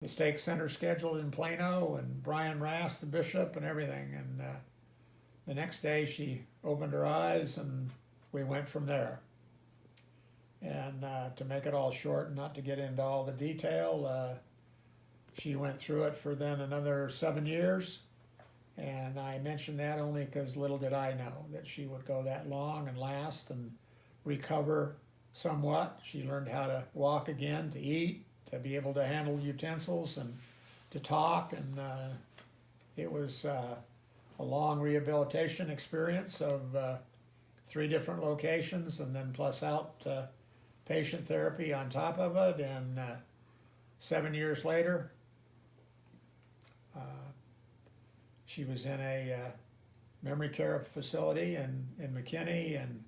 the stake center scheduled in Plano, and Brian Rass, the bishop, and everything. And the next day she opened her eyes, and we went from there. And to make it all short and not to get into all the detail, she went through it for then another 7 years. And I mention that only because little did I know that she would go that long and last and recover somewhat. She learned how to walk again, to eat, to be able to handle utensils and to talk. And it was a long rehabilitation experience of 3 different locations, and then plus out patient therapy on top of it. And 7 years later, she was in a memory care facility in McKinney, and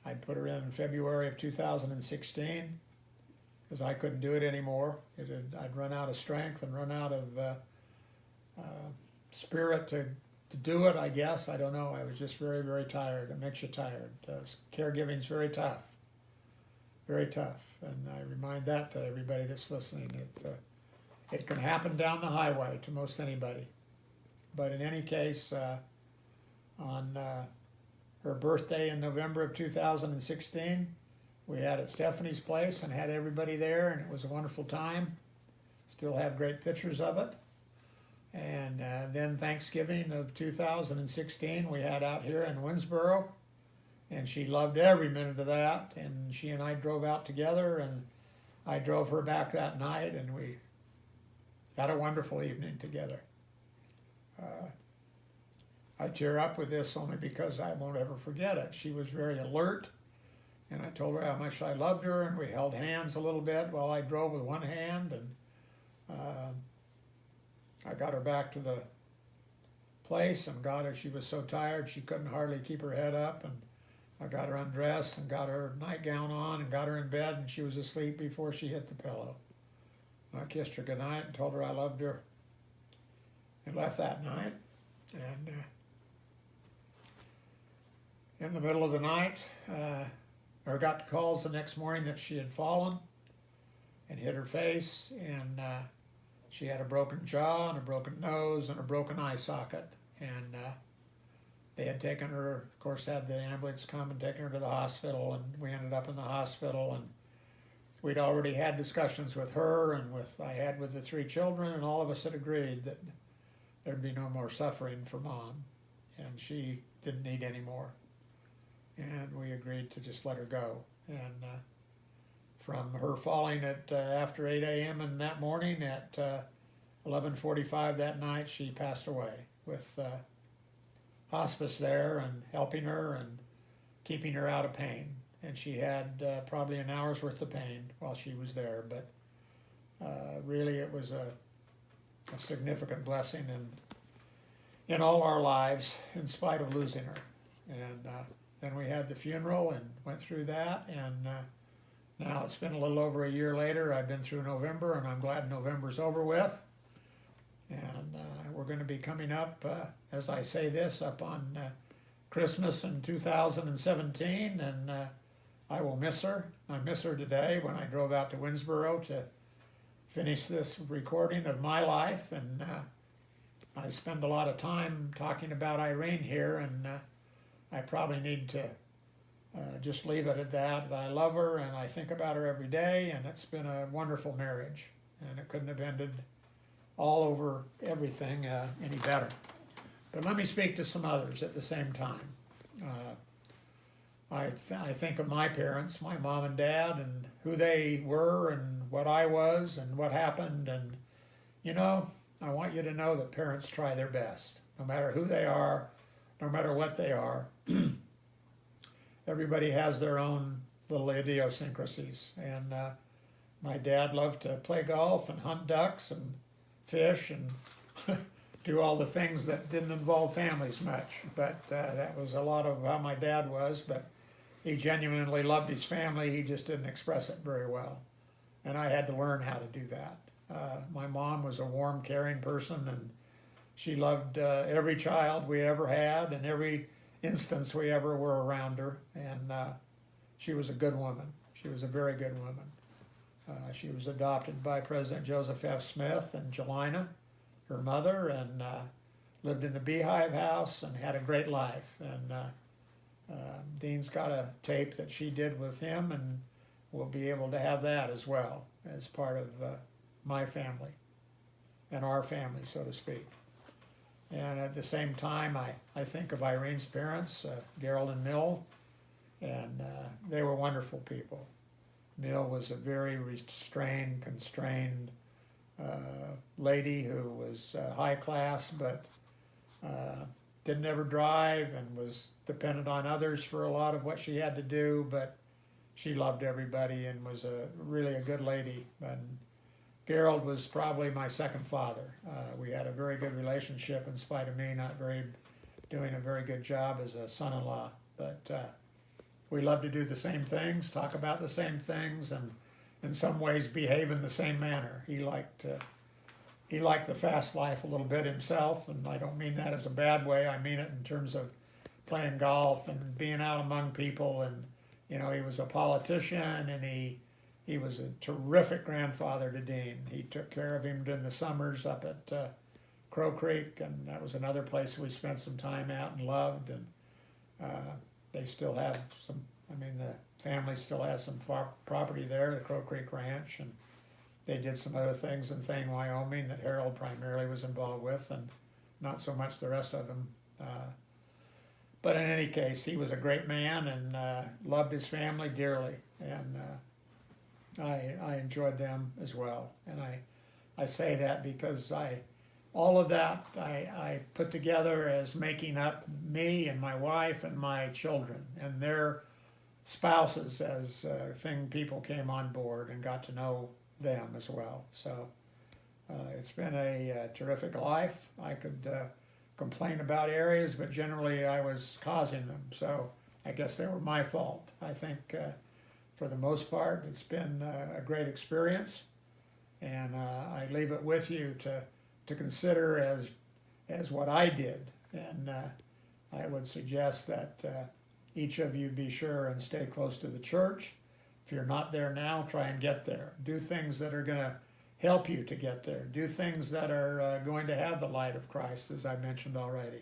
I put her in February of 2016 because I couldn't do it anymore. I'd run out of strength and run out of spirit to do it, I guess. I don't know. I was just very, very tired. It makes you tired. Caregiving's very tough. Very tough. And I remind that to everybody that's listening. It can happen down the highway to most anybody. But in any case, on her birthday in November of 2016, we had at Stephanie's place and had everybody there, and it was a wonderful time. Still have great pictures of it. And then Thanksgiving of 2016, we had out here in Winnsboro, and she loved every minute of that. And she and I drove out together, and I drove her back that night, and we had a wonderful evening together. I tear up with this only because I won't ever forget it. She was very alert, and I told her how much I loved her, and we held hands a little bit while I drove with one hand, and I got her back to the place and got her. She was so tired she couldn't hardly keep her head up, and I got her undressed and got her nightgown on and got her in bed, and she was asleep before she hit the pillow. I kissed her goodnight and told her I loved her, and left that night. And in the middle of the night, I got the calls the next morning that she had fallen and hit her face, and she had a broken jaw and a broken nose and a broken eye socket. And they had taken her, of course, had the ambulance come and taken her to the hospital, and we ended up in the hospital. And we'd already had discussions with her and I had with the 3 children, and all of us had agreed that there'd be no more suffering for Mom, and she didn't need any more. And we agreed to just let her go. And from her falling at after 8 a.m. in that morning, at 11:45 that night, she passed away with hospice there and helping her and keeping her out of pain. And she had probably an hour's worth of pain while she was there. But really it was a significant blessing in all our lives, in spite of losing her. And then we had the funeral and went through that. And now it's been a little over a year later. I've been through November, and I'm glad November's over with. And we're going to be coming up, as I say this, up on Christmas in 2017, and I will miss her. I miss her today when I drove out to Winnsboro to finish this recording of my life, and I spend a lot of time talking about Irene here, and I probably need to just leave it at that. I love her, and I think about her every day, and it's been a wonderful marriage, and it couldn't have ended all over everything any better. But let me speak to some others at the same time. I think of my parents, my mom and dad, and who they were and what I was and what happened. And, you know, I want you to know that parents try their best, no matter who they are, no matter what they are. Everybody has their own little idiosyncrasies. And my dad loved to play golf and hunt ducks and fish and do all the things that didn't involve families much. But that was a lot of how my dad was. But he genuinely loved his family. He just didn't express it very well. And I had to learn how to do that. My mom was a warm, caring person, and she loved every child we ever had and every instance we ever were around her. And she was a good woman. She was a very good woman. She was adopted by President Joseph F. Smith and Jelena, her mother, and lived in the Beehive House and had a great life. And Dean's got a tape that she did with him, and we'll be able to have that as well as part of my family and our family, so to speak. And at the same time, I think of Irene's parents, Gerald and Mill, and they were wonderful people. Mill was a very restrained, constrained lady who was high class, but didn't ever drive and was dependent on others for a lot of what she had to do, but she loved everybody and was really a good lady. And Gerald was probably my second father. We had a very good relationship in spite of me not doing a very good job as a son-in-law. But we loved to do the same things, talk about the same things, and in some ways behave in the same manner. He liked the fast life a little bit himself, and I don't mean that as a bad way. I mean it in terms of playing golf and being out among people. And he was a politician, and he was a terrific grandfather to Dean. He took care of him during the summers up at Crow Creek, and that was another place we spent some time at and loved. And they still have some, the family still has some property there, the Crow Creek Ranch, and they did some other things in Thane, Wyoming that Harold primarily was involved with, and not so much the rest of them. But in any case, he was a great man and loved his family dearly, and I enjoyed them as well. And I say that because all of that I put together as making up me and my wife and my children and their spouses as people came on board and got to know them as well. So it's been a terrific life. I could complain about areas, but generally I was causing them. So I guess they were my fault. I think for the most part it's been a great experience, and I leave it with you to consider as what I did. And I would suggest that each of you be sure and stay close to the church. If you're not there now, try and get there. Do things that are going to help you to get there. Do things that are going to have the light of Christ, as I mentioned already.